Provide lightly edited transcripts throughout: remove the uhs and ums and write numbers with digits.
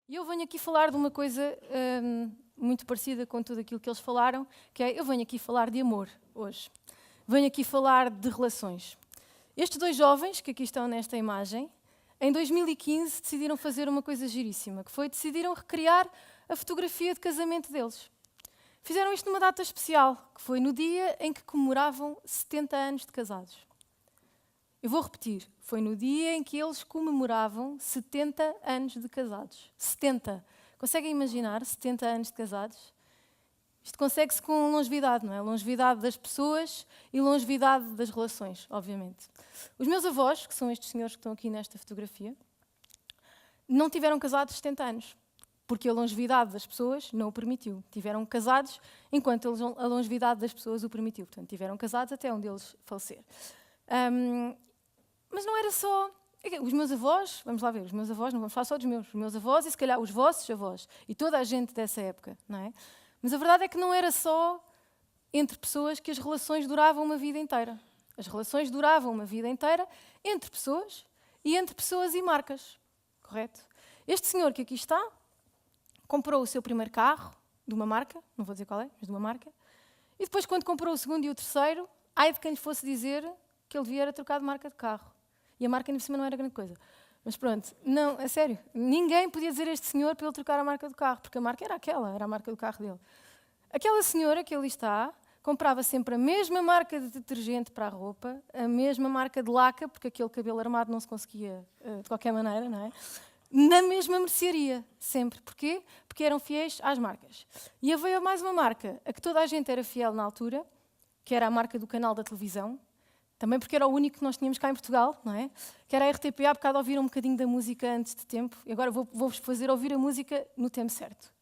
E eu venho aqui falar de uma coisa muito parecida com tudo aquilo que eles falaram, que é, eu venho aqui falar de amor hoje. Venho aqui falar de relações. Estes dois jovens, que aqui estão nesta imagem, em 2015 decidiram fazer uma coisa giríssima, que foi, decidiram recriar a fotografia de casamento deles. Fizeram isto numa data especial, que foi no dia em que comemoravam 70 anos de casados. Eu vou repetir, foi no dia em que eles comemoravam 70 anos de casados. 70. Conseguem imaginar 70 anos de casados? Isto consegue-se com longevidade, não é? Longevidade das pessoas e longevidade das relações, obviamente. Os meus avós, que são estes senhores que estão aqui nesta fotografia, não tiveram casados 70 anos, porque a longevidade das pessoas não o permitiu. Tiveram casados enquanto a longevidade das pessoas o permitiu. Portanto, tiveram casados até um deles falecer. Mas não era só... Os meus avós, vamos lá ver, os meus avós, não vamos falar só dos meus, os meus avós e se calhar os vossos avós e toda a gente dessa época, não é? Mas a verdade é que não era só entre pessoas que as relações duravam uma vida inteira. As relações duravam uma vida inteira entre pessoas e marcas, correto? Este senhor que aqui está comprou o seu primeiro carro de uma marca, não vou dizer qual é, mas de uma marca, e depois quando comprou o segundo e o terceiro, ai de quem lhe fosse dizer que ele viera trocar de marca de carro. E a marca ainda por cima não era grande coisa. Mas pronto, não, a sério, ninguém podia dizer a este senhor para ele trocar a marca do carro, porque a marca era aquela, era a marca do carro dele. Aquela senhora que ali está, comprava sempre a mesma marca de detergente para a roupa, a mesma marca de laca, porque aquele cabelo armado não se conseguia de qualquer maneira, não é? Na mesma mercearia, sempre. Porquê? Porque eram fiéis às marcas. E havia mais uma marca, a que toda a gente era fiel na altura, que era a marca do canal da televisão, também porque era o único que nós tínhamos cá em Portugal, não é? Que era a RTP, há bocado ouviram um bocadinho da música antes de tempo, e agora vou-vos fazer ouvir a música no tempo certo.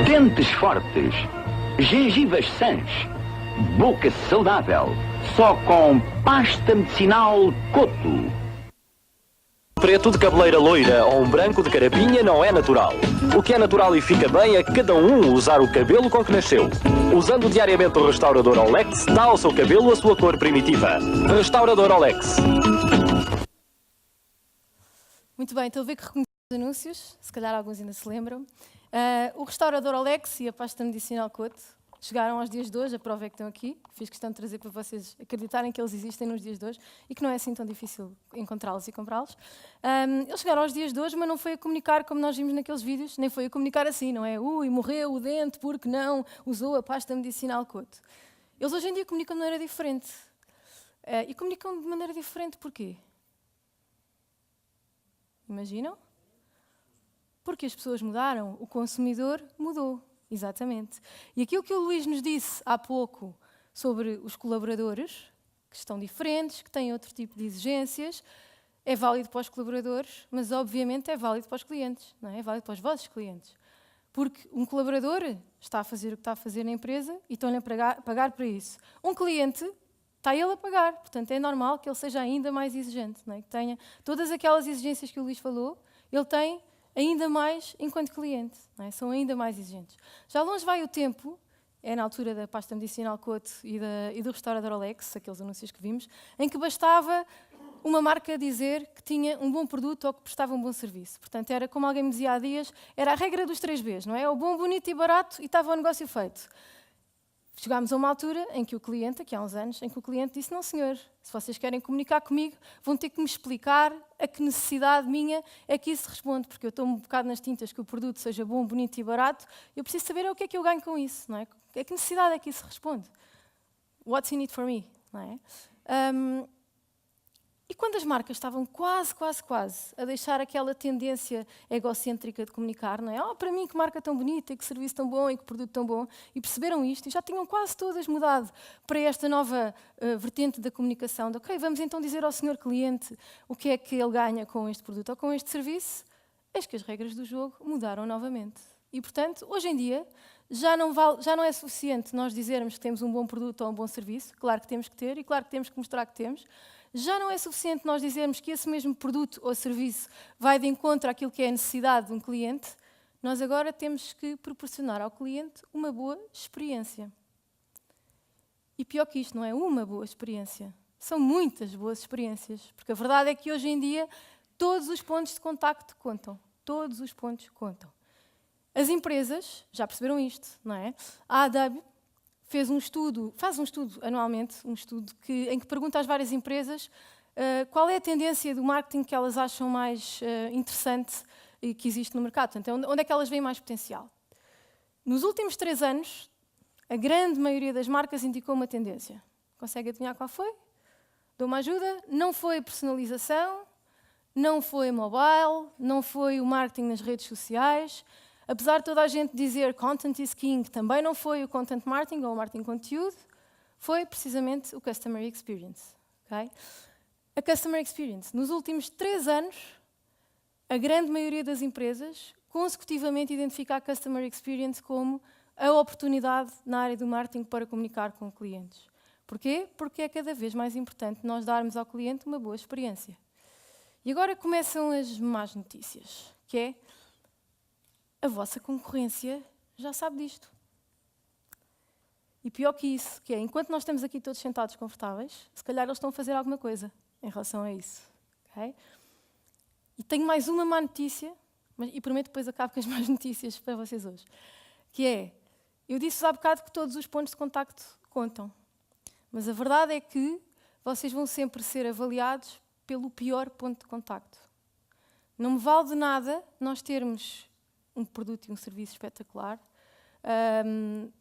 Dentes fortes, gengivas sãs, boca saudável, só com pasta medicinal Coto. Preto de cabeleira loira ou um branco de carapinha não é natural. O que é natural e fica bem é cada um usar o cabelo com que nasceu. Usando diariamente o restaurador Olex, dá ao seu cabelo a sua cor primitiva. Restaurador Olex. Muito bem, estou a ver que reconheci os anúncios, se calhar alguns ainda se lembram. O restaurador Olex e a pasta medicinal Coto chegaram aos dias de hoje, a prova é que estão aqui. Fiz questão de trazer para vocês acreditarem que eles existem nos dias de hoje e que não é assim tão difícil encontrá-los e comprá-los. Eles chegaram aos dias de hoje, mas não foi a comunicar como nós vimos naqueles vídeos, nem foi a comunicar assim, não é? Ui, morreu o dente porque não usou a pasta medicinal Coto. Eles hoje em dia comunicam de maneira diferente. E comunicam de maneira diferente porquê? Imaginam? Porque as pessoas mudaram, o consumidor mudou, exatamente. E aquilo que o Luís nos disse há pouco sobre os colaboradores, que estão diferentes, que têm outro tipo de exigências, é válido para os colaboradores, mas obviamente é válido para os clientes, não é? É válido para os vossos clientes. Porque um colaborador está a fazer o que está a fazer na empresa e estão-lhe a pagar para isso. Um cliente está ele a pagar, portanto é normal que ele seja ainda mais exigente, não é? Que tenha todas aquelas exigências que o Luís falou, ele tem ainda mais enquanto cliente, não é? São ainda mais exigentes. Já longe vai o tempo, é na altura da pasta medicinal Coto e do restaurador Olex, aqueles anúncios que vimos, em que bastava uma marca dizer que tinha um bom produto ou que prestava um bom serviço. Portanto, era como alguém me dizia há dias, era a regra dos 3 Bs, não é? O bom, bonito e barato e estava o negócio feito. Chegámos a uma altura em que o cliente, aqui há uns anos, em que o cliente disse, não senhor, se vocês querem comunicar comigo, vão ter que me explicar a que necessidade minha é que isso responde, porque eu estou um bocado nas tintas que o produto seja bom, bonito e barato, eu preciso saber o que é que eu ganho com isso, não é? A que necessidade é que isso responde? What's in it for me? Não é? E quando as marcas estavam quase a deixar aquela tendência egocêntrica de comunicar, não é? Oh, para mim que marca tão bonita, e que serviço tão bom, e que produto tão bom, e perceberam isto, e já tinham quase todas mudado para esta nova vertente da comunicação, de ok, vamos então dizer ao senhor cliente o que é que ele ganha com este produto ou com este serviço, eis que as regras do jogo mudaram novamente. E, portanto, hoje em dia, já não é suficiente nós dizermos que temos um bom produto ou um bom serviço, claro que temos que ter e claro que temos que mostrar que temos. Já não é suficiente nós dizermos que esse mesmo produto ou serviço vai de encontro àquilo que é a necessidade de um cliente. Nós agora temos que proporcionar ao cliente uma boa experiência. E pior que isto, não é uma boa experiência. São muitas boas experiências. Porque a verdade é que hoje em dia todos os pontos de contacto contam. Todos os pontos contam. As empresas já perceberam isto, não é? A ADAB faz um estudo anualmente, em que pergunta às várias empresas qual é a tendência do marketing que elas acham mais interessante e que existe no mercado. Portanto, onde é que elas veem mais potencial? Nos últimos 3 anos, a grande maioria das marcas indicou uma tendência. Consegue adivinhar qual foi? Dou uma ajuda? Não foi personalização, não foi mobile, não foi o marketing nas redes sociais. Apesar de toda a gente dizer content is king, também não foi o content marketing ou o marketing conteúdo, foi precisamente o customer experience. Okay? A customer experience. Nos últimos 3 anos, a grande maioria das empresas consecutivamente identifica a customer experience como a oportunidade na área do marketing para comunicar com clientes. Porquê? Porque é cada vez mais importante nós darmos ao cliente uma boa experiência. E agora começam as más notícias, que é a vossa concorrência já sabe disto. E pior que isso, que é, enquanto nós estamos aqui todos sentados confortáveis, se calhar eles estão a fazer alguma coisa em relação a isso. Okay? E tenho mais uma má notícia, e prometo depois acabo com as más notícias para vocês hoje, que é, eu disse-vos há bocado que todos os pontos de contacto contam, mas a verdade é que vocês vão sempre ser avaliados pelo pior ponto de contacto. Não me vale de nada nós termos um produto e um serviço espetacular,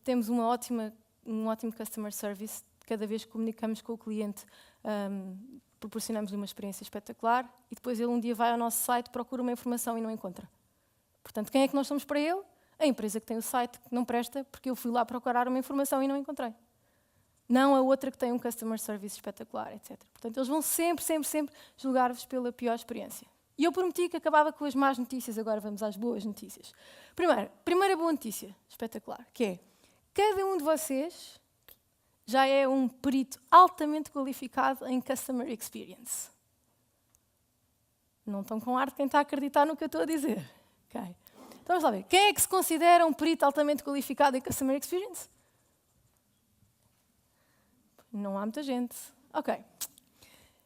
temos um ótimo customer service, cada vez que comunicamos com o cliente proporcionamos-lhe uma experiência espetacular e depois ele um dia vai ao nosso site, procura uma informação e não encontra. Portanto, quem é que nós somos para ele? A empresa que tem o site que não presta porque eu fui lá procurar uma informação e não encontrei. Não a outra que tem um customer service espetacular, etc. Portanto, eles vão sempre julgar-vos pela pior experiência. E eu prometi que acabava com as más notícias, agora vamos às boas notícias. Primeira boa notícia, espetacular, que é, cada um de vocês já é um perito altamente qualificado em Customer Experience. Não estão com ar de quem está a acreditar no que eu estou a dizer. Okay. Então vamos lá ver, quem é que se considera um perito altamente qualificado em Customer Experience? Não há muita gente. Ok.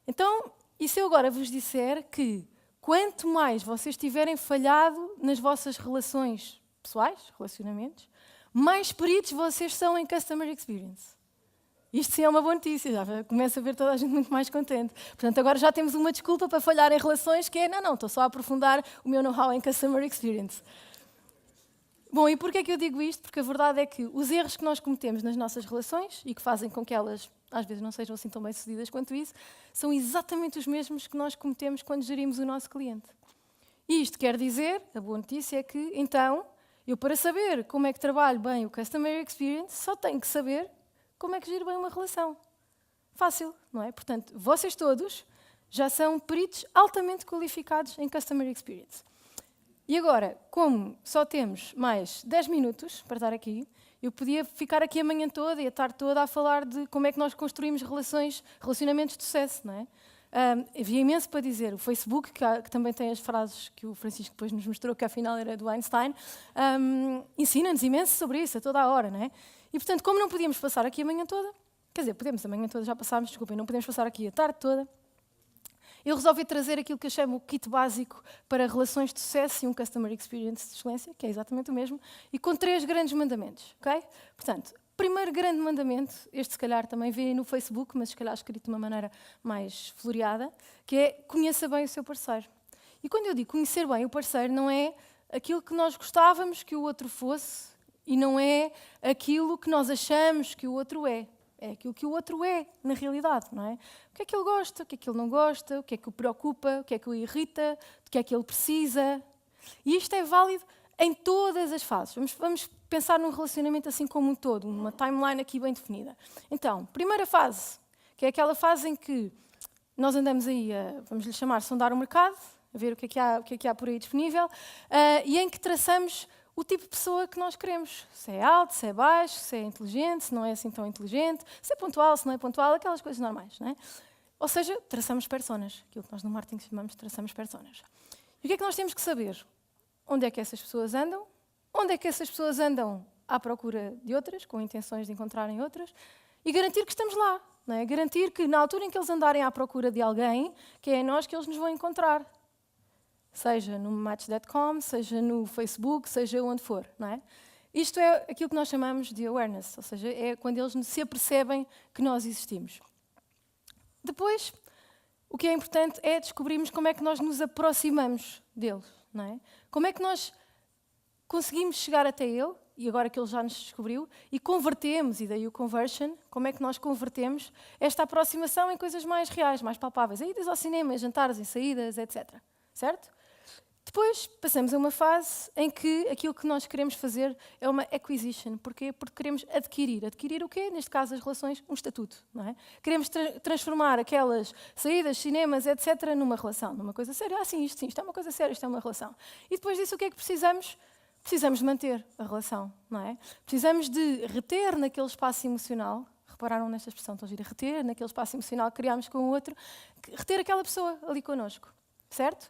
Então, e se eu agora vos disser que quanto mais vocês tiverem falhado nas vossas relações pessoais, relacionamentos, mais peritos vocês são em Customer Experience. Isto sim é uma boa notícia, já começa a ver toda a gente muito mais contente. Portanto, agora já temos uma desculpa para falhar em relações, que é, não, estou só a aprofundar o meu know-how em Customer Experience. Bom, e porquê é que eu digo isto? Porque a verdade é que os erros que nós cometemos nas nossas relações e que fazem com que elas às vezes não sejam assim tão bem-sucedidas quanto isso, são exatamente os mesmos que nós cometemos quando gerimos o nosso cliente. E isto quer dizer, a boa notícia é que, então, eu para saber como é que trabalho bem o Customer Experience, só tenho que saber como é que giro bem uma relação. Fácil, não é? Portanto, vocês todos já são peritos altamente qualificados em Customer Experience. E agora, como só temos mais 10 minutos para estar aqui, eu podia ficar aqui a manhã toda e a tarde toda a falar de como é que nós construímos relacionamentos de sucesso, não é? Havia imenso para dizer. O Facebook, que também tem as frases que o Francisco depois nos mostrou, que afinal era do Einstein, ensina-nos imenso sobre isso a toda a hora, não é? E, portanto, como não podíamos passar aqui a manhã toda, quer dizer, podemos a manhã toda, já passámos, desculpem, não podemos passar aqui a tarde toda, eu resolvi trazer aquilo que eu chamo o kit básico para relações de sucesso e um Customer Experience de excelência, que é exatamente o mesmo, e com 3 grandes mandamentos, ok? Portanto, primeiro grande mandamento, este se calhar também vê no Facebook, mas se calhar escrito de uma maneira mais floreada, que é conheça bem o seu parceiro. E quando eu digo conhecer bem o parceiro, não é aquilo que nós gostávamos que o outro fosse e não é aquilo que nós achamos que o outro é. É aquilo que o outro é, na realidade, não é? O que é que ele gosta, o que é que ele não gosta, o que é que o preocupa, o que é que o irrita, do que é que ele precisa. E isto é válido em todas as fases. Vamos pensar num relacionamento assim como um todo, uma timeline aqui bem definida. Então, primeira fase, que é aquela fase em que nós andamos aí a, vamos lhe chamar, sondar o mercado, a ver o que é que há por aí disponível, e em que traçamos o tipo de pessoa que nós queremos. Se é alto, se é baixo, se é inteligente, se não é assim tão inteligente, se é pontual, se não é pontual, aquelas coisas normais, não é? Ou seja, traçamos personas, aquilo que nós no marketing chamamos de traçamos personas. E o que é que nós temos que saber? Onde é que essas pessoas andam? Onde é que essas pessoas andam à procura de outras, com intenções de encontrarem outras? E garantir que estamos lá, não é? Garantir que na altura em que eles andarem à procura de alguém, que é nós que eles nos vão encontrar. Seja no Match.com, seja no Facebook, seja onde for, não é? Isto é aquilo que nós chamamos de awareness, ou seja, é quando eles se apercebem que nós existimos. Depois, o que é importante é descobrirmos como é que nós nos aproximamos deles, não é? Como é que nós conseguimos chegar até ele, e agora que ele já nos descobriu, e convertemos, e daí o conversion, como é que nós convertemos esta aproximação em coisas mais reais, mais palpáveis, idas ao cinema, jantares, em saídas, etc. Certo? Depois passamos a uma fase em que aquilo que nós queremos fazer é uma acquisition. Porquê? Porque queremos adquirir. Adquirir o quê? Neste caso, as relações, um estatuto. Não é? Queremos transformar aquelas saídas, cinemas, etc., numa relação, numa coisa séria. Sim, isto é uma coisa séria, isto é uma relação. E depois disso, o que é que precisamos? Precisamos de manter a relação. Não é? Precisamos de reter naquele espaço emocional. Repararam nesta expressão, estou a gira, reter naquele espaço emocional que criámos com o outro, reter aquela pessoa ali connosco. Certo?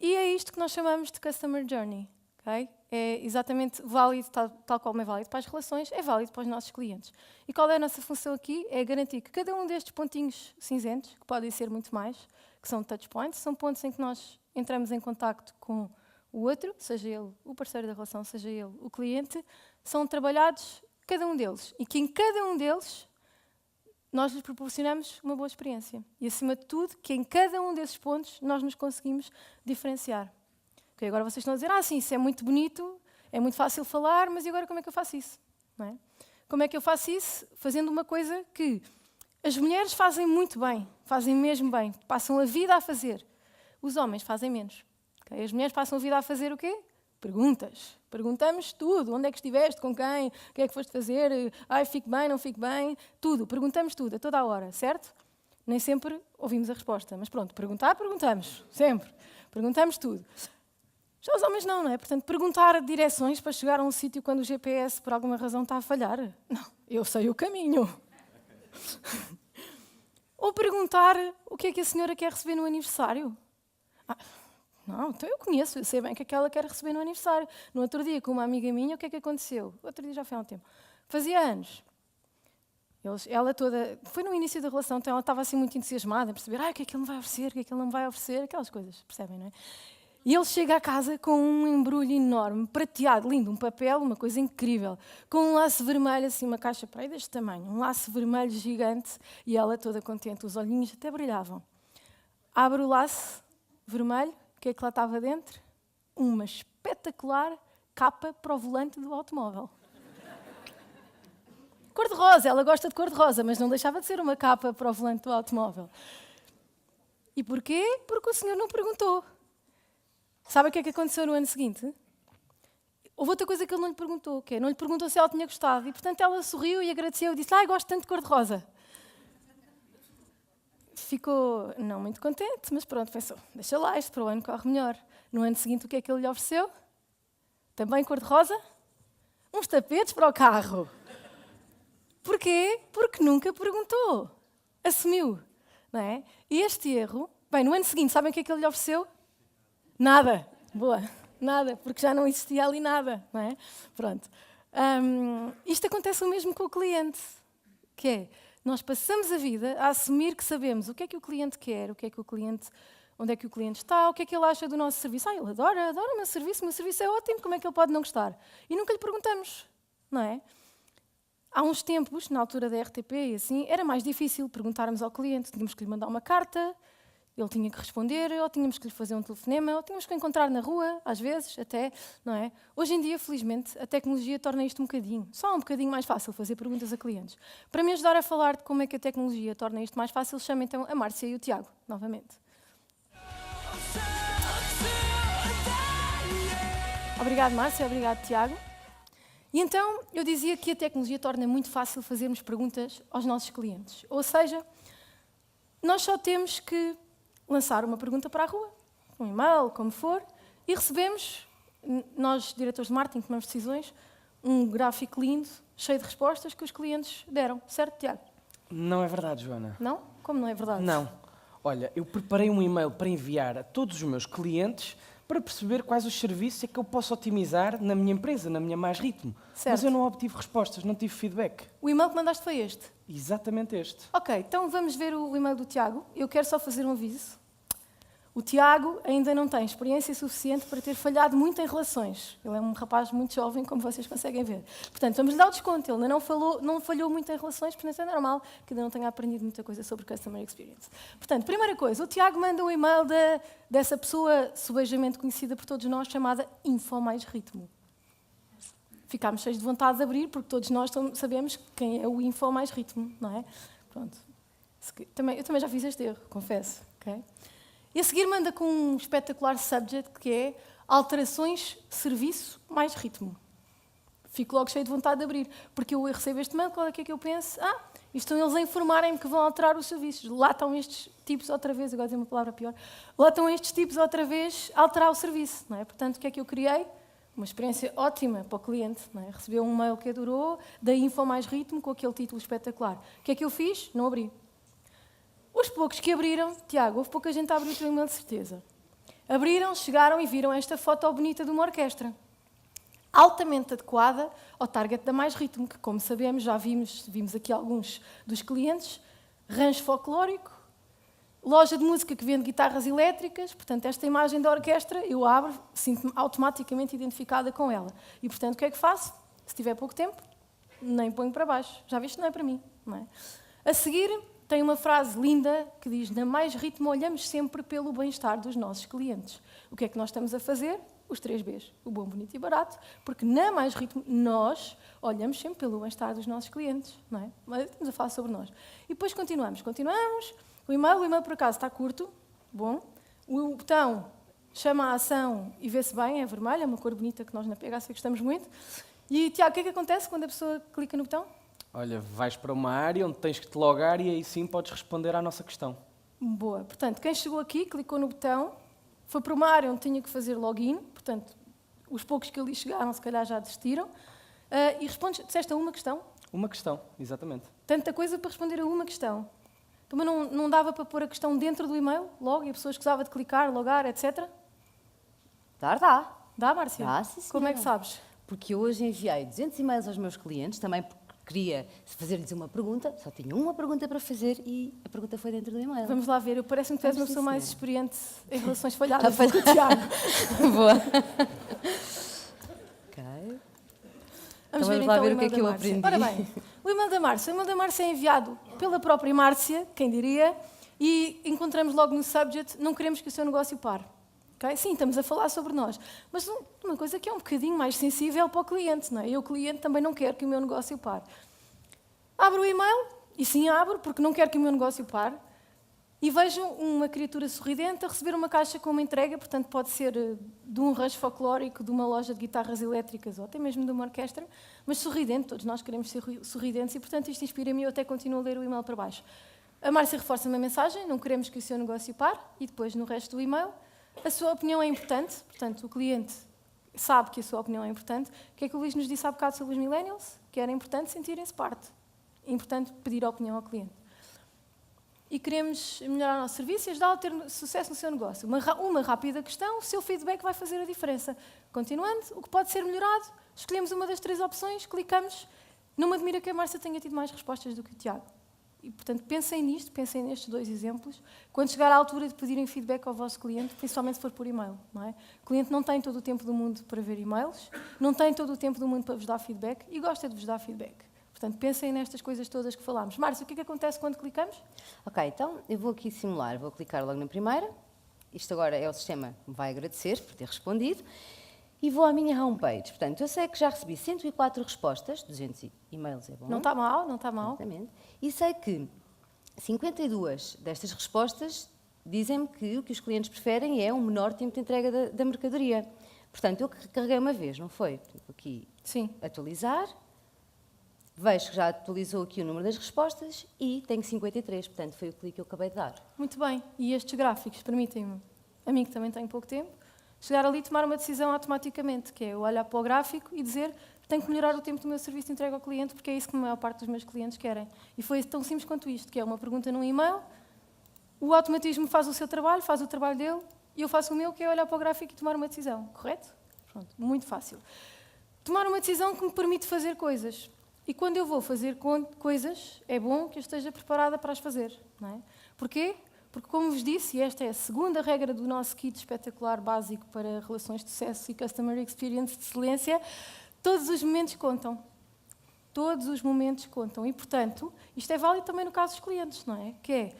E é isto que nós chamamos de Customer Journey. Okay? É exatamente válido, tal qual é válido para as relações, é válido para os nossos clientes. E qual é a nossa função aqui? É garantir que cada um destes pontinhos cinzentos, que podem ser muito mais, que são touch points, são pontos em que nós entramos em contacto com o outro, seja ele o parceiro da relação, seja ele o cliente, são trabalhados cada um deles. E que em cada um deles nós lhes proporcionamos uma boa experiência. E, acima de tudo, que em cada um desses pontos nós nos conseguimos diferenciar. Okay, agora vocês estão a dizer, sim, isso é muito bonito, é muito fácil falar, mas e agora como é que eu faço isso? Não é? Como é que eu faço isso? Fazendo uma coisa que as mulheres fazem muito bem, fazem mesmo bem, passam a vida a fazer. Os homens fazem menos. Okay? As mulheres passam a vida a fazer o quê? Perguntas. Perguntamos tudo. Onde é que estiveste? Com quem? O que é que foste fazer? Fico bem, não fico bem? Tudo. Perguntamos tudo, a toda a hora, certo? Nem sempre ouvimos a resposta. Mas pronto, perguntamos. Sempre. Perguntamos tudo. Já os homens não é? Portanto, perguntar direções para chegar a um sítio quando o GPS, por alguma razão, está a falhar. Não, eu sei o caminho. Ou perguntar o que é que a senhora quer receber no aniversário. Não, então eu sei bem o que é que ela quer receber no aniversário. No outro dia, com uma amiga minha, o que é que aconteceu? Outro dia já foi há um tempo. Fazia anos. Ela toda... Foi no início da relação, então ela estava assim muito entusiasmada em perceber o que é que ele me vai oferecer, o que é que ele não me vai oferecer, aquelas coisas, percebem, não é? E ele chega à casa com um embrulho enorme, prateado, lindo, um papel, uma coisa incrível, com um laço vermelho, assim, uma caixa para aí deste tamanho, um laço vermelho gigante, e ela toda contente, os olhinhos até brilhavam. Abre o laço vermelho, o que é que lá estava dentro? Uma espetacular capa para o volante do automóvel. Cor-de-rosa, ela gosta de cor-de-rosa, mas não deixava de ser uma capa para o volante do automóvel. E porquê? Porque o senhor não perguntou. Sabe o que é que aconteceu no ano seguinte? Houve outra coisa que ele não lhe perguntou, que é, não lhe perguntou se ela tinha gostado. E, portanto, ela sorriu e agradeceu e disse, gosto tanto de cor-de-rosa. Ficou não muito contente, mas pronto, pensou, deixa lá, isto para o ano corre melhor. No ano seguinte, o que é que ele lhe ofereceu? Também cor-de-rosa? Uns tapetes para o carro. Porquê? Porque nunca perguntou. Assumiu. Não é? E este erro... Bem, no ano seguinte, sabem o que é que ele lhe ofereceu? Nada. Boa. Nada, porque já não existia ali nada. Não é? Pronto. Isto acontece o mesmo com o cliente. Que é... Nós passamos a vida a assumir que sabemos o que é que o cliente quer, onde é que o cliente está, o que é que ele acha do nosso serviço. Ele adora o meu serviço é ótimo, como é que ele pode não gostar? E nunca lhe perguntamos, não é? Há uns tempos, na altura da RTP e assim, era mais difícil perguntarmos ao cliente, tínhamos que lhe mandar uma carta, ele tinha que responder, ou tínhamos que lhe fazer um telefonema, ou tínhamos que o encontrar na rua, às vezes, até, não é? Hoje em dia, felizmente, a tecnologia torna isto só um bocadinho mais fácil fazer perguntas a clientes. Para me ajudar a falar de como é que a tecnologia torna isto mais fácil, chamo então a Márcia e o Tiago, novamente. Obrigado, Márcia, obrigado, Tiago. E então, eu dizia que a tecnologia torna muito fácil fazermos perguntas aos nossos clientes. Ou seja, nós só temos que lançar uma pergunta para a rua, um e-mail, como for, e recebemos nós, diretores de marketing, tomamos decisões, um gráfico lindo, cheio de respostas que os clientes deram. Certo, Tiago? Não é verdade, Joana. Não? Como não é verdade? Não. Olha, eu preparei um e-mail para enviar a todos os meus clientes para perceber quais os serviços é que eu posso otimizar na minha empresa, na minha Mais Ritmo. Certo. Mas eu não obtive respostas, não tive feedback. O e-mail que mandaste foi este. Exatamente este. Ok, então vamos ver o e-mail do Tiago. Eu quero só fazer um aviso. O Tiago ainda não tem experiência suficiente para ter falhado muito em relações. Ele é um rapaz muito jovem, como vocês conseguem ver. Portanto, vamos lhe dar o desconto. Ele ainda não falhou muito em relações, portanto é normal que ainda não tenha aprendido muita coisa sobre Customer Experience. Portanto, primeira coisa, o Tiago manda um e-mail dessa pessoa subejamente conhecida por todos nós, chamada Info Mais Ritmo. Ficámos cheios de vontade de abrir, porque todos nós sabemos quem é o Info Mais Ritmo, não é? Pronto. Eu também já fiz este erro, confesso. Okay? E a seguir manda com um espetacular subject que é alterações, serviço, mais ritmo. Fico logo cheio de vontade de abrir, porque eu recebo este e-mail, qual é que eu penso? Estão eles a informarem-me que vão alterar os serviços. Lá estão estes tipos outra vez, agora dizer uma palavra pior, lá estão estes tipos outra vez a alterar o serviço. Não é? Portanto, o que é que eu criei? Uma experiência ótima para o cliente. Não é? Recebeu um e-mail que adorou, da Info Mais Ritmo, com aquele título espetacular. O que é que eu fiz? Não abri. Os poucos que abriram, Tiago, houve pouca gente a abrir o teu e-mail de certeza. Abriram, chegaram e viram esta foto bonita de uma orquestra. Altamente adequada ao target da Mais Ritmo, que, como sabemos, já vimos aqui alguns dos clientes, rancho folclórico, loja de música que vende guitarras elétricas, portanto, esta imagem da orquestra, eu abro, sinto-me automaticamente identificada com ela. E, portanto, o que é que faço? Se tiver pouco tempo, nem ponho para baixo. Já viste, não é para mim. Não é? A seguir, tem uma frase linda que diz: na Mais Ritmo olhamos sempre pelo bem-estar dos nossos clientes. O que é que nós estamos a fazer? Os 3 Bs, o bom, bonito e barato, porque na Mais Ritmo nós olhamos sempre pelo bem-estar dos nossos clientes, não é? Mas estamos a falar sobre nós. E depois continuamos. O e-mail por acaso está curto, bom. O botão chama a ação e vê-se bem, é vermelho, é uma cor bonita que nós na PHC gostamos muito. E, Tiago, o que é que acontece quando a pessoa clica no botão? Olha, vais para uma área onde tens que te logar e aí sim podes responder à nossa questão. Boa. Portanto, quem chegou aqui, clicou no botão, foi para uma área onde tinha que fazer login, portanto, os poucos que ali chegaram, se calhar já desistiram, e respondes, disseste a uma questão? Uma questão, exatamente. Tanta coisa para responder a uma questão. Também não dava para pôr a questão dentro do e-mail, logo, e a pessoa escusava de clicar, logar, etc? Dá. Dá, Márcia? Dá, sim, Como é que senhora. sabes? Porque eu hoje enviei 200 e-mails aos meus clientes, também porque queria fazer-lhes uma pergunta, só tinha uma pergunta para fazer e a pergunta foi dentro do e-mail. Vamos lá ver, parece-me que tu és uma Vamos, sim, pessoa mais senhora. experiente em relações falhadas do que o Tiago. Boa. Ok. Vamos Então ver vamos lá então ver o o que é e-mail que da eu Márcia. aprendi. Ora bem, o e-mail da Márcia. O e-mail da Márcia é enviado pela própria Márcia, quem diria, e encontramos logo no subject: não queremos que o seu negócio pare. Okay? Sim, estamos a falar sobre nós, mas uma coisa que é um bocadinho mais sensível para o cliente, não é? Eu, cliente, também não quero que o meu negócio pare. Abro o e-mail, e sim abro, porque não quero que o meu negócio pare, e vejo uma criatura sorridente a receber uma caixa com uma entrega, portanto pode ser de um rancho folclórico, de uma loja de guitarras elétricas ou até mesmo de uma orquestra, mas sorridente, todos nós queremos ser sorridentes e, portanto, isto inspira-me e eu até continuo a ler o e-mail para baixo. A Márcia reforça-me a mensagem: não queremos que o seu negócio pare, e depois no resto do e-mail, a sua opinião é importante, portanto o cliente sabe que a sua opinião é importante. O que é que o Luís nos disse há bocado sobre os millennials? Que era importante sentirem-se parte, é importante pedir a opinião ao cliente. E queremos melhorar o nosso serviço e ajudá-lo a ter sucesso no seu negócio. Uma rápida questão: o seu feedback vai fazer a diferença. Continuando, o que pode ser melhorado? Escolhemos uma das 3 opções, clicamos. Não me admira que a Márcia tenha tido mais respostas do que o Tiago. E, portanto, pensem nisto, pensem nestes 2 exemplos. Quando chegar à altura de pedirem feedback ao vosso cliente, principalmente se for por e-mail, não é? O cliente não tem todo o tempo do mundo para ver e-mails, não tem todo o tempo do mundo para vos dar feedback e gosta de vos dar feedback. Portanto, pensem nestas coisas todas que falámos. Márcia, o que é que acontece quando clicamos? Ok, então eu vou aqui simular, vou clicar logo na primeira. Isto agora é o sistema que me vai agradecer por ter respondido. E vou à minha homepage. Portanto, eu sei que já recebi 104 respostas, 200 e-mails é bom. Não está mal, não está mal. Exatamente. E sei que 52 destas respostas dizem-me que o que os clientes preferem é um menor tempo de entrega da mercadoria. Portanto, eu carreguei uma vez, não foi? Vou aqui Sim. atualizar. Vejo que já atualizou aqui o número das respostas e tenho 53, portanto foi o clique que eu acabei de dar. Muito bem. E estes gráficos permitem-me, a mim que também tenho pouco tempo, chegar ali e tomar uma decisão automaticamente, que é eu olhar para o gráfico e dizer tenho que melhorar o tempo do meu serviço de entrega ao cliente, porque é isso que a maior parte dos meus clientes querem. E foi tão simples quanto isto, que é uma pergunta num e-mail, o automatismo faz o seu trabalho, faz o trabalho dele, e eu faço o meu, que é olhar para o gráfico e tomar uma decisão, correto? Pronto, muito fácil. Tomar uma decisão que me permite fazer coisas. E quando eu vou fazer coisas, é bom que eu esteja preparada para as fazer, não é? Porquê? Porque, como vos disse, e esta é a segunda regra do nosso kit espetacular básico para relações de sucesso e Customer Experience de excelência, todos os momentos contam. Todos os momentos contam. E, portanto, isto é válido também no caso dos clientes, não é? Que é,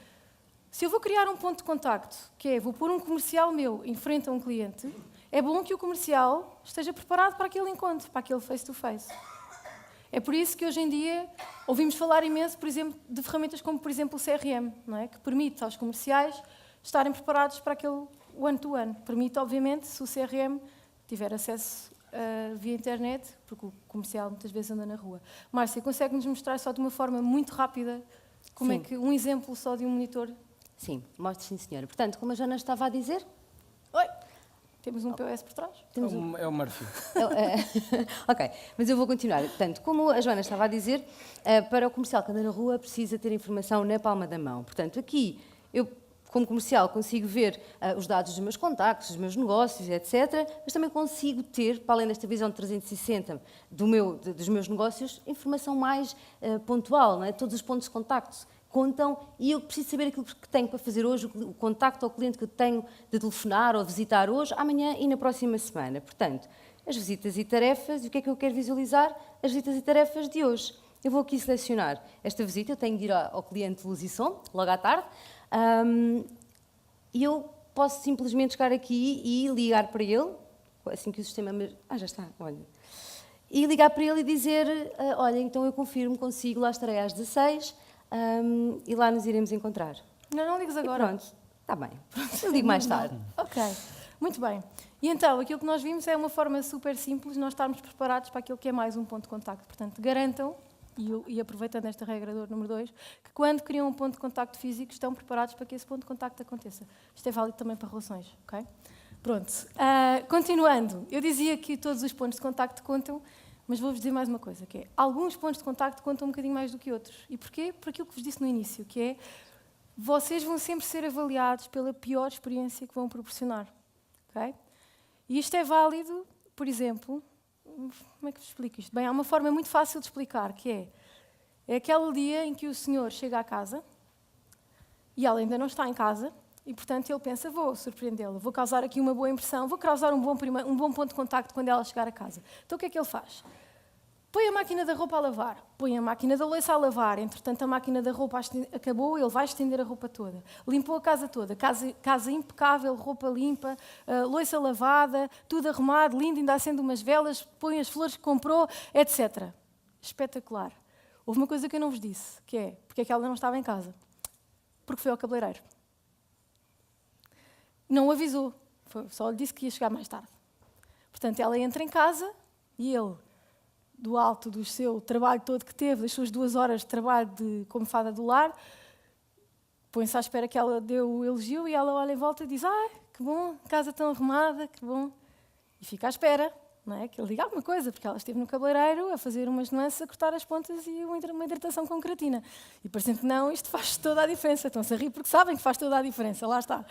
se eu vou criar um ponto de contacto, que é, vou pôr um comercial meu em frente a um cliente, é bom que o comercial esteja preparado para aquele encontro, para aquele face-to-face. É por isso que hoje em dia ouvimos falar imenso, por exemplo, de ferramentas como, por exemplo, o CRM, não é? Que permite aos comerciais estarem preparados para aquele one-to-one. Permite, obviamente, se o CRM tiver acesso via internet, porque o comercial muitas vezes anda na rua. Márcia, consegue-nos mostrar só de uma forma muito rápida como é que um exemplo só de um monitor? Sim, mostro sim, senhora. Portanto, como a Joana estava a dizer... Oi! Temos um POS por trás? É o Murphy. Ok, mas eu vou continuar. Portanto, como a Joana estava a dizer, para o comercial que anda na rua precisa ter informação na palma da mão. Portanto, aqui eu, como comercial, consigo ver os dados dos meus contactos, dos meus negócios, etc. Mas também consigo ter, para além desta visão de 360 dos meus negócios, informação mais pontual, não é? Todos os pontos de contacto contam e eu preciso saber aquilo que tenho para fazer hoje, o contacto ao cliente que eu tenho de telefonar ou visitar hoje, amanhã e na próxima semana. Portanto, as visitas e tarefas, e o que é que eu quero visualizar? As visitas e tarefas de hoje. Eu vou aqui selecionar esta visita, eu tenho de ir ao cliente Luz e Som, logo à tarde, e eu posso simplesmente chegar aqui e ligar para ele, assim que o sistema... já está, olha. E ligar para ele e dizer, olha, então eu confirmo consigo, lá estarei às 16, e lá nos iremos encontrar. Não ligas agora. E pronto, está bem. Eu ligo mais tarde. Ok, muito bem. E então, aquilo que nós vimos é uma forma super simples de nós estarmos preparados para aquilo que é mais um ponto de contacto. Portanto, garantam, e aproveitando esta regra do número 2, que quando criam um ponto de contacto físico, estão preparados para que esse ponto de contacto aconteça. Isto é válido também para relações, ok? Pronto. Continuando, eu dizia que todos os pontos de contacto contam, mas vou-vos dizer mais uma coisa, que é, alguns pontos de contacto contam um bocadinho mais do que outros. E porquê? Por aquilo que vos disse no início, que é, vocês vão sempre ser avaliados pela pior experiência que vão proporcionar. Okay? E isto é válido, por exemplo, como é que vos explico isto? Bem, há uma forma muito fácil de explicar, que é aquele dia em que o senhor chega à casa e ela ainda não está em casa e, portanto, ele pensa, vou surpreendê-la, vou causar aqui uma boa impressão, vou causar um bom ponto de contacto quando ela chegar a casa. Então, o que é que ele faz? Põe a máquina da roupa a lavar, põe a máquina da louça a lavar, entretanto a máquina da roupa acabou, ele vai estender a roupa toda. Limpou a casa toda, casa impecável, roupa limpa, louça lavada, tudo arrumado, lindo, ainda acende umas velas, põe as flores que comprou, etc. Espetacular. Houve uma coisa que eu não vos disse, que é, porque é que ela não estava em casa? Porque foi ao cabeleireiro. Não o avisou, só lhe disse que ia chegar mais tarde. Portanto, ela entra em casa e ele, do alto do seu trabalho todo que teve, das suas 2 horas de trabalho como fada do lar, põe-se à espera que ela dê o elogio e ela olha em volta e diz, que bom, casa tão arrumada, que bom. E fica à espera, não é? Que ele diga alguma coisa, porque ela esteve no cabeleireiro a fazer umas nuances, a cortar as pontas e uma hidratação com creatina. E parecendo que não, isto faz toda a diferença. Estão-se a rir porque sabem que faz toda a diferença, lá está.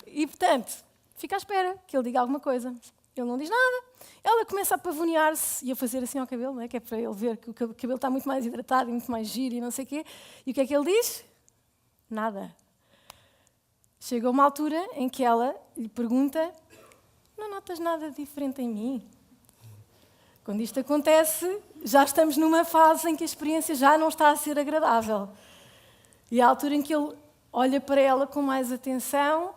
E, portanto, fica à espera que ele diga alguma coisa. Ele não diz nada. Ela começa a pavonear-se e a fazer assim ao cabelo, não é? Que é para ele ver que o cabelo está muito mais hidratado e muito mais giro e não sei o quê. E o que é que ele diz? Nada. Chega uma altura em que ela lhe pergunta, não notas nada diferente em mim? Quando isto acontece, já estamos numa fase em que a experiência já não está a ser agradável. E é a altura em que ele olha para ela com mais atenção.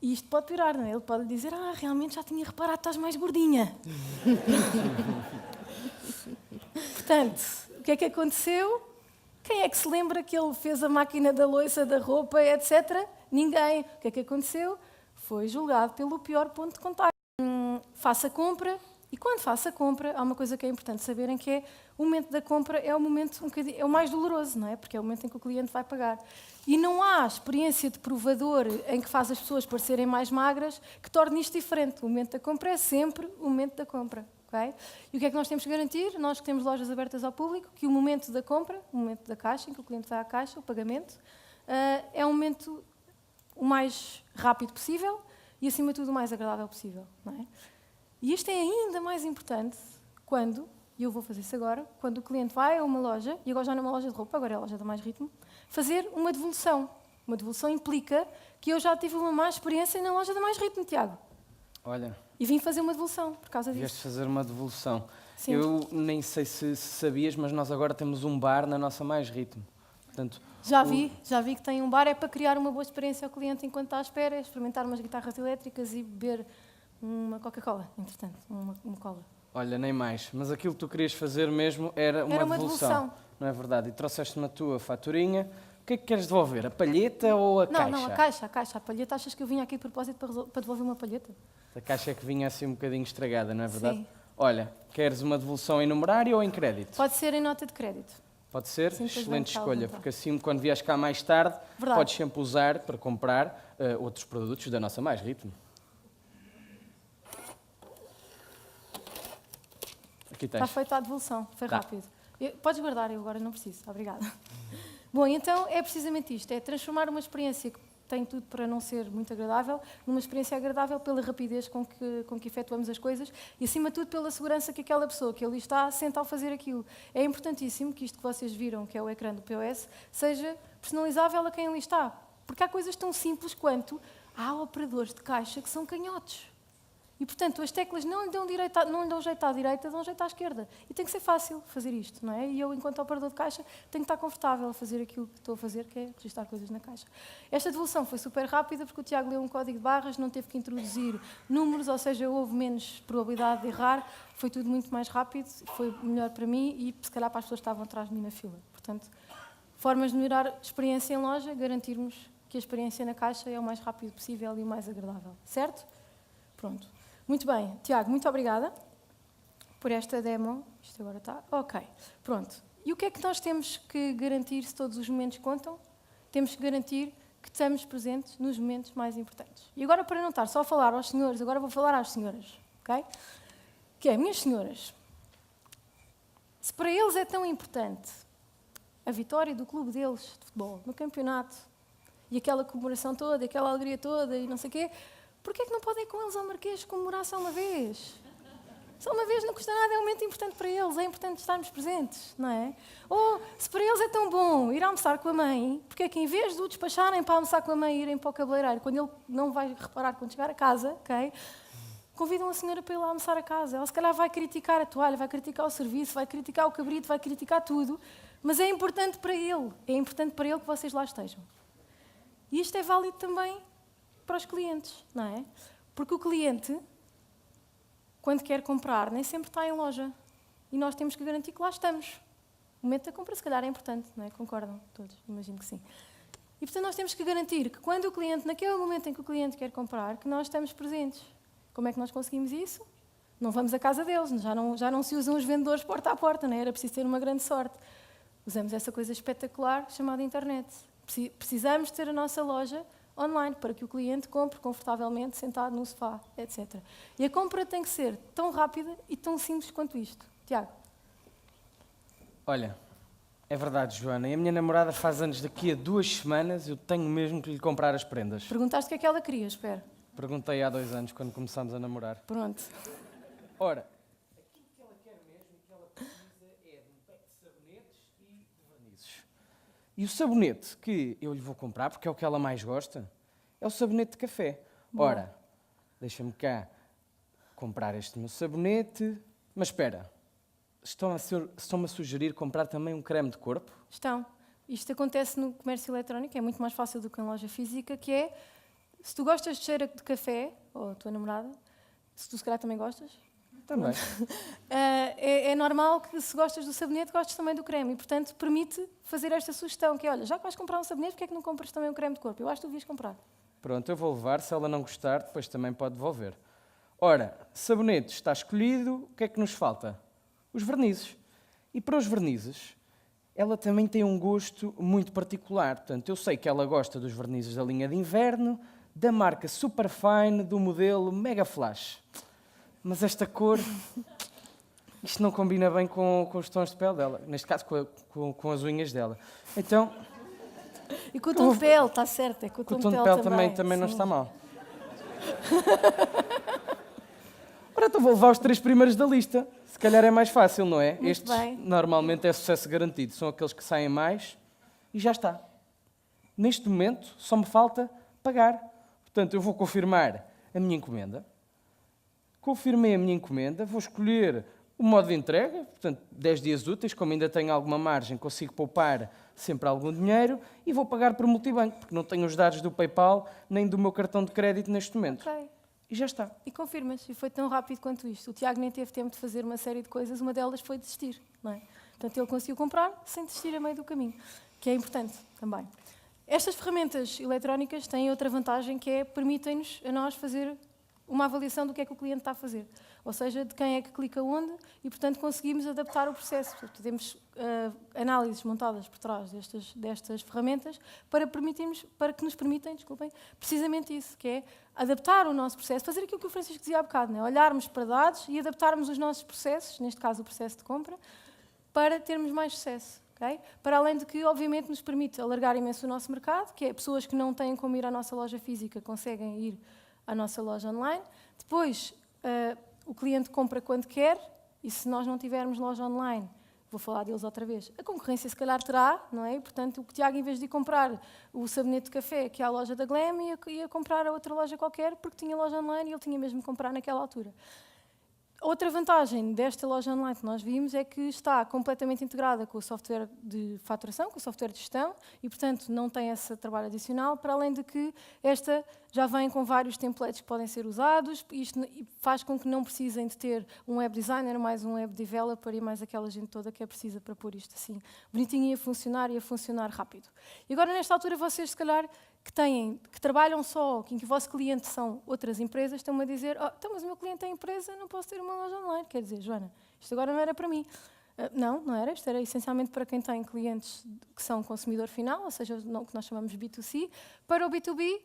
E isto pode piorar, não é? Ele pode lhe dizer, realmente já tinha reparado, estás mais gordinha. Portanto, o que é que aconteceu? Quem é que se lembra que ele fez a máquina da louça, da roupa, etc? Ninguém. O que é que aconteceu? Foi julgado pelo pior ponto de contacto. Faça a compra E quando faço a compra, há uma coisa que é importante saberem, que é o momento da compra é o momento é o mais doloroso, não é? Porque é o momento em que o cliente vai pagar. E não há experiência de provador em que faz as pessoas parecerem mais magras que torne isto diferente. O momento da compra é sempre o momento da compra. Okay? E o que é que nós temos que garantir? Nós que temos lojas abertas ao público, que o momento da compra, o momento da caixa, em que o cliente vai à caixa, o pagamento, é um momento o mais rápido possível e, acima de tudo, o mais agradável possível. Não é? E isto é ainda mais importante quando, e eu vou fazer isso agora, quando o cliente vai a uma loja, e agora já não é uma loja de roupa, agora é a loja da Mais Ritmo, fazer uma devolução. Uma devolução implica que eu já tive uma má experiência na loja da Mais Ritmo, Tiago. Olha, E vim fazer uma devolução por causa vieste disso. fazer uma devolução. Sim. Eu nem sei se sabias, mas nós agora temos um bar na nossa Mais Ritmo. Portanto, Já vi que tem um bar, é para criar uma boa experiência ao cliente enquanto está à espera, experimentar umas guitarras elétricas e beber uma Coca-Cola, entretanto, uma cola. olha, nem mais. Mas aquilo que tu querias fazer mesmo era uma devolução. Não é verdade? E trouxeste-me a tua faturinha. O que é que queres devolver? A palheta ou a caixa? Não, a caixa. A palheta, achas que eu vim aqui de propósito para devolver uma palheta? A caixa é que vinha assim um bocadinho estragada, não é verdade? Sim. Olha, queres uma devolução em numerário ou em crédito? Pode ser em nota de crédito. Pode ser? Simplesmente Excelente está à escolha, vontade. porque assim, quando vieres cá mais tarde, Verdade. podes sempre usar para comprar outros produtos da nossa Mais Ritmo. Aqui tens. Está feita a devolução, foi Tá. rápido. Podes guardar, eu agora não preciso, obrigada. Bom, então é precisamente isto, é transformar uma experiência que tem tudo para não ser muito agradável, numa experiência agradável pela rapidez com que efetuamos as coisas e, acima de tudo, pela segurança que aquela pessoa que ali está sente ao fazer aquilo. É importantíssimo que isto que vocês viram, que é o ecrã do POS, seja personalizável a quem ali está. Porque há coisas tão simples quanto há operadores de caixa que são canhotos. E, portanto, as teclas não lhe dão jeito à direita, dão jeito à esquerda. E tem que ser fácil fazer isto, não é? E eu, enquanto operador de caixa, tenho que estar confortável a fazer aquilo que estou a fazer, que é registrar coisas na caixa. Esta devolução foi super rápida, porque o Tiago leu um código de barras, não teve que introduzir números, ou seja, houve menos probabilidade de errar, foi tudo muito mais rápido, foi melhor para mim e, se calhar, para as pessoas que estavam atrás de mim na fila. Portanto, formas de melhorar a experiência em loja, garantirmos que a experiência na caixa é o mais rápido possível e o mais agradável. Certo? Pronto. Muito bem, Tiago, muito obrigada por esta demo. Isto agora está. Ok, pronto. E o que é que nós temos que garantir se todos os momentos contam? Temos que garantir que estamos presentes nos momentos mais importantes. E agora, para não estar só a falar aos senhores, agora vou falar às senhoras, ok? Que é, minhas senhoras, se para eles é tão importante a vitória do clube deles de futebol no campeonato e aquela comemoração toda, aquela alegria toda e não sei o quê, porquê é que não podem ir com eles ao Marquês comemorar só uma vez? Só uma vez não custa nada, é um momento importante para eles, é importante estarmos presentes, não é? Ou, se para eles é tão bom ir almoçar com a mãe, porque é que em vez de o despacharem para almoçar com a mãe e irem para o cabeleireiro, quando ele não vai reparar quando chegar a casa, ok? Convidam a senhora para ir lá almoçar a casa. Ela se calhar vai criticar a toalha, vai criticar o serviço, vai criticar o cabrito, vai criticar tudo, mas é importante para ele que vocês lá estejam. E isto é válido também para os clientes, não é? Porque o cliente, quando quer comprar, nem sempre está em loja. E nós temos que garantir que lá estamos. O momento da compra, se calhar, é importante, não é? Concordam todos? Imagino que sim. E, portanto, nós temos que garantir que quando o cliente, naquele momento em que o cliente quer comprar, que nós estamos presentes. Como é que nós conseguimos isso? Não vamos à casa deles, já não se usam os vendedores porta a porta, não é? Era preciso ter uma grande sorte. Usamos essa coisa espetacular chamada internet. Precisamos ter a nossa loja online, para que o cliente compre confortavelmente, sentado no sofá, etc. E a compra tem que ser tão rápida e tão simples quanto isto. Tiago? Olha, é verdade, Joana. E a minha namorada faz anos daqui a 2 semanas, eu tenho mesmo que lhe comprar as prendas. Perguntaste o que é que ela queria, espera. Perguntei há 2 anos, quando começámos a namorar. Pronto. Ora, aquilo que ela quer mesmo e que ela precisa é de um pack de sabonetes e de vernizes. E o sabonete que eu lhe vou comprar, porque é o que ela mais gosta, é o sabonete de café. Boa. Ora, deixa-me cá comprar este meu sabonete. Mas espera, estão-me a sugerir comprar também um creme de corpo? Estão. Isto acontece no comércio eletrónico, é muito mais fácil do que em loja física, que é, se tu gostas de cheiro de café, ou a tua namorada, se tu se calhar também gostas, Também. é normal que, se gostas do sabonete, gostes também do creme. E, portanto, permite fazer esta sugestão, que é, olha, já que vais comprar um sabonete, porque é que não compras também um creme de corpo? Eu acho que tu devias comprar. Pronto, eu vou levar. Se ela não gostar, depois também pode devolver. Ora, sabonete está escolhido, o que é que nos falta? Os vernizes. E para os vernizes, ela também tem um gosto muito particular. Portanto, eu sei que ela gosta dos vernizes da linha de inverno, da marca Superfine, do modelo Mega Flash. Mas esta cor, isto não combina bem com os tons de pele dela. Neste caso, com as unhas dela. Então, E com o tom de pele, está certo, é com o o tom tom de de pele pele também não sim. está mal. Ora, então vou levar os 3 primeiros da lista. Se calhar é mais fácil, não é? Muito Estes bem. normalmente é sucesso garantido. São aqueles que saem mais e já está. Neste momento só me falta pagar. Portanto, eu vou confirmar a minha encomenda. Confirmei a minha encomenda, vou escolher o modo de entrega, portanto, 10 dias úteis, como ainda tenho alguma margem, consigo poupar sempre algum dinheiro e vou pagar por multibanco, porque não tenho os dados do PayPal nem do meu cartão de crédito neste momento. Ok. E já está. E confirmas, e foi tão rápido quanto isto. O Tiago nem teve tempo de fazer uma série de coisas, uma delas foi desistir, não é? Portanto, ele conseguiu comprar sem desistir a meio do caminho, que é importante também. Estas ferramentas eletrónicas têm outra vantagem, que é permitem-nos a nós fazer uma avaliação do que é que o cliente está a fazer. Ou seja, de quem é que clica onde e, portanto, conseguimos adaptar o processo. Portanto, temos análises montadas por trás destas ferramentas para que nos permitem, precisamente isso, que é adaptar o nosso processo, fazer aquilo que o Francisco dizia há bocado, não é? Olharmos para dados e adaptarmos os nossos processos, neste caso o processo de compra, para termos mais sucesso. Okay? Para além de que, obviamente, nos permite alargar imenso o nosso mercado, que é pessoas que não têm como ir à nossa loja física conseguem ir à nossa loja online. Depois, o cliente compra quando quer, e se nós não tivermos loja online, vou falar deles outra vez, a concorrência se calhar terá, não é? E, portanto, o Tiago, em vez de ir comprar o sabonete de café, que é a loja da Glam, ia comprar a outra loja qualquer, porque tinha loja online e ele tinha mesmo que comprar naquela altura. Outra vantagem desta loja online que nós vimos é que está completamente integrada com o software de faturação, com o software de gestão, e, portanto, não tem esse trabalho adicional, para além de que esta já vem com vários templates que podem ser usados, e isto faz com que não precisem de ter um web designer, mais um web developer e mais aquela gente toda que é precisa para pôr isto assim bonitinho e a funcionar rápido. E agora, nesta altura, vocês, se calhar, que trabalham só, que o vosso cliente são outras empresas, estão-me a dizer, então, mas o meu cliente é empresa, não posso ter uma loja online. Quer dizer, Joana, isto agora não era para mim. Não era. Isto era essencialmente para quem tem clientes que são consumidor final, ou seja, o que nós chamamos B2C. Para o B2B,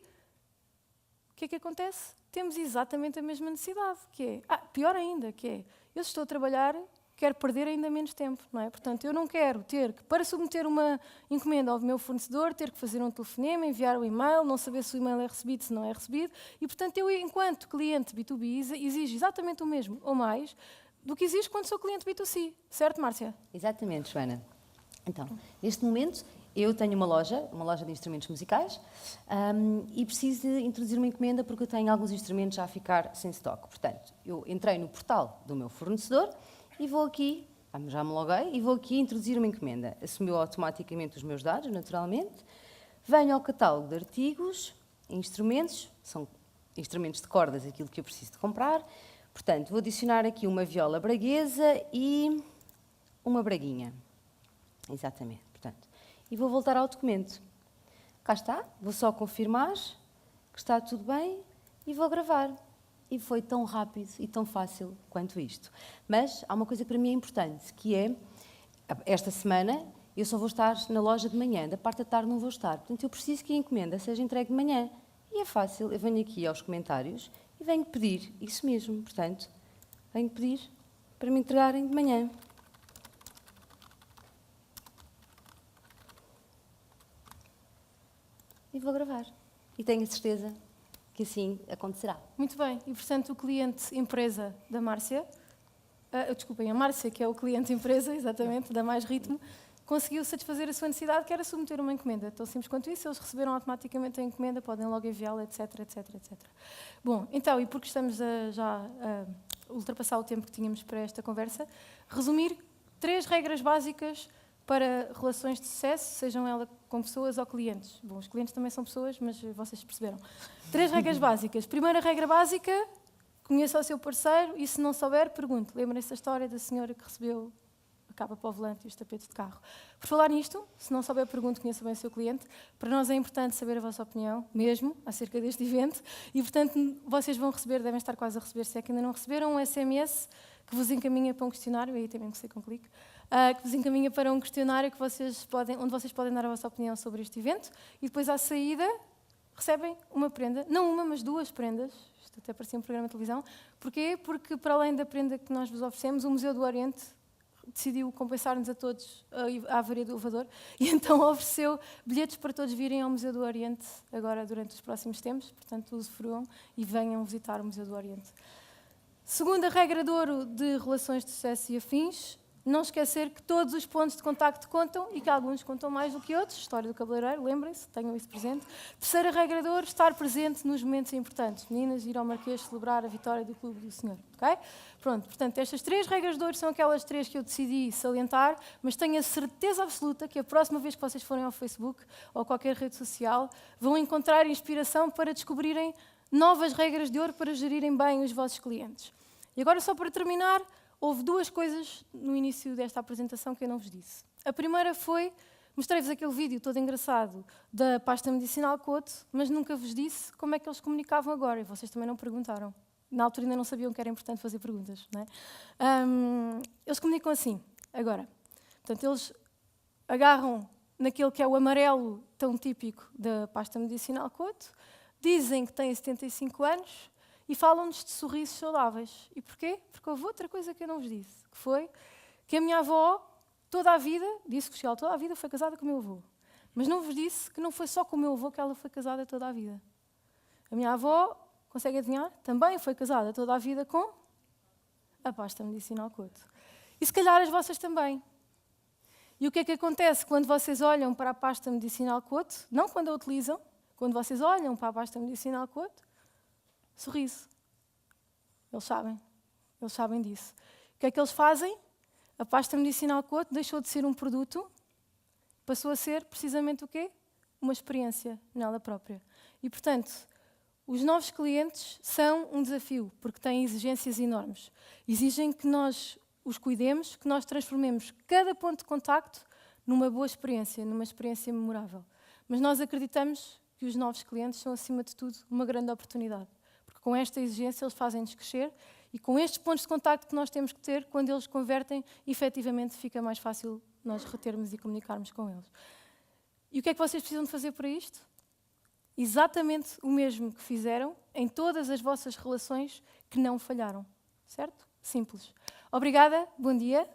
o que é que acontece? Temos exatamente a mesma necessidade, que é, pior ainda, que é, eu estou a trabalhar, quero perder ainda menos tempo, não é? Portanto, eu não quero ter que, para submeter uma encomenda ao meu fornecedor, ter que fazer um telefonema, enviar um e-mail, não saber se o e-mail é recebido, se não é recebido, e, portanto, eu, enquanto cliente B2B, exijo exatamente o mesmo, ou mais, do que exige quando sou cliente B2C. Certo, Márcia? Exatamente, Joana. Então, neste momento, eu tenho uma loja de instrumentos musicais, e preciso de introduzir uma encomenda porque eu tenho alguns instrumentos já a ficar sem estoque. Portanto, eu entrei no portal do meu fornecedor e vou aqui, já me loguei, e vou aqui introduzir uma encomenda. Assumiu automaticamente os meus dados, naturalmente. Venho ao catálogo de artigos, instrumentos, são instrumentos de cordas, aquilo que eu preciso de comprar. Portanto, vou adicionar aqui uma viola braguesa e uma braguinha. Exatamente, portanto. E vou voltar ao documento. Cá está, vou só confirmar que está tudo bem e vou gravar. E foi tão rápido e tão fácil quanto isto. Mas há uma coisa que para mim é importante, que é, esta semana, eu só vou estar na loja de manhã, da parte da tarde não vou estar. Portanto, eu preciso que a encomenda seja entregue de manhã. E é fácil, eu venho aqui aos comentários e venho pedir, isso mesmo, portanto, venho pedir para me entregarem de manhã. E vou gravar. E tenho a certeza que assim acontecerá. Muito bem. E, portanto, o cliente empresa da Márcia, desculpem, a Márcia, que é o cliente empresa, exatamente, da Mais Ritmo, conseguiu satisfazer a sua necessidade, que era submeter uma encomenda. Tão simples quanto isso, eles receberam automaticamente a encomenda, podem logo enviá-la, etc, etc, etc. Bom, então, e porque estamos já a ultrapassar o tempo que tínhamos para esta conversa, resumir 3 regras básicas para relações de sucesso, sejam elas com pessoas ou clientes. Bom, os clientes também são pessoas, mas vocês perceberam. 3 regras básicas. Primeira regra básica, conheça o seu parceiro e, se não souber, pergunte. Lembrem-se da história da senhora que recebeu a capa para o volante e os tapetes de carro. Por falar nisto, se não souber, pergunte, conheça bem o seu cliente. Para nós é importante saber a vossa opinião, mesmo, acerca deste evento. E, portanto, vocês vão receber, devem estar quase a receber, se é que ainda não receberam, um SMS que vos encaminha para um questionário, aí também comecei com clique, que vos encaminha para um questionário que onde vocês podem dar a vossa opinião sobre este evento. E depois, à saída, recebem uma prenda, não uma, mas 2 prendas. Isto até parecia um programa de televisão. Porquê? Porque, para além da prenda que nós vos oferecemos, o Museu do Oriente decidiu compensar-nos a todos a avaria do elevador e então ofereceu bilhetes para todos virem ao Museu do Oriente agora durante os próximos tempos. Portanto, usufruam e venham visitar o Museu do Oriente. Segunda regra de ouro de relações de sucesso e afins, não esquecer que todos os pontos de contacto contam e que alguns contam mais do que outros. História do cabeleireiro, lembrem-se, tenham isso presente. Terceira regra de ouro, estar presente nos momentos importantes. Meninas, ir ao Marquês celebrar a vitória do Clube do Senhor. Okay? Pronto, portanto, estas 3 regras de ouro são aquelas 3 que eu decidi salientar, mas tenho a certeza absoluta que a próxima vez que vocês forem ao Facebook ou qualquer rede social, vão encontrar inspiração para descobrirem novas regras de ouro para gerirem bem os vossos clientes. E agora, só para terminar, houve 2 coisas no início desta apresentação que eu não vos disse. A primeira foi, mostrei-vos aquele vídeo todo engraçado da pasta medicinal Coto, mas nunca vos disse como é que eles comunicavam agora, e vocês também não perguntaram. Na altura ainda não sabiam que era importante fazer perguntas, não é? Eles comunicam assim, agora. Portanto, eles agarram naquele que é o amarelo tão típico da pasta medicinal Coto, dizem que têm 75 anos, e falam-nos de sorrisos saudáveis. E porquê? Porque houve outra coisa que eu não vos disse, que foi que a minha avó, toda a vida, disse que toda a vida foi casada com o meu avô. Mas não vos disse que não foi só com o meu avô que ela foi casada toda a vida. A minha avó, consegue adivinhar? Também foi casada toda a vida com a pasta medicinal Coto. E se calhar as vossas também. E o que é que acontece quando vocês olham para a pasta medicinal Coto? Não quando a utilizam, quando vocês olham para a pasta medicinal Coto, sorriso. Eles sabem disso. O que é que eles fazem? A pasta medicinal Coto deixou de ser um produto, passou a ser precisamente o quê? Uma experiência nela própria. E, portanto, os novos clientes são um desafio, porque têm exigências enormes. Exigem que nós os cuidemos, que nós transformemos cada ponto de contacto numa boa experiência, numa experiência memorável. Mas nós acreditamos que os novos clientes são, acima de tudo, uma grande oportunidade. Com esta exigência, eles fazem-nos crescer e com estes pontos de contacto que nós temos que ter, quando eles convertem, efetivamente fica mais fácil nós retermos e comunicarmos com eles. E o que é que vocês precisam de fazer para isto? Exatamente o mesmo que fizeram em todas as vossas relações que não falharam. Certo? Simples. Obrigada, bom dia.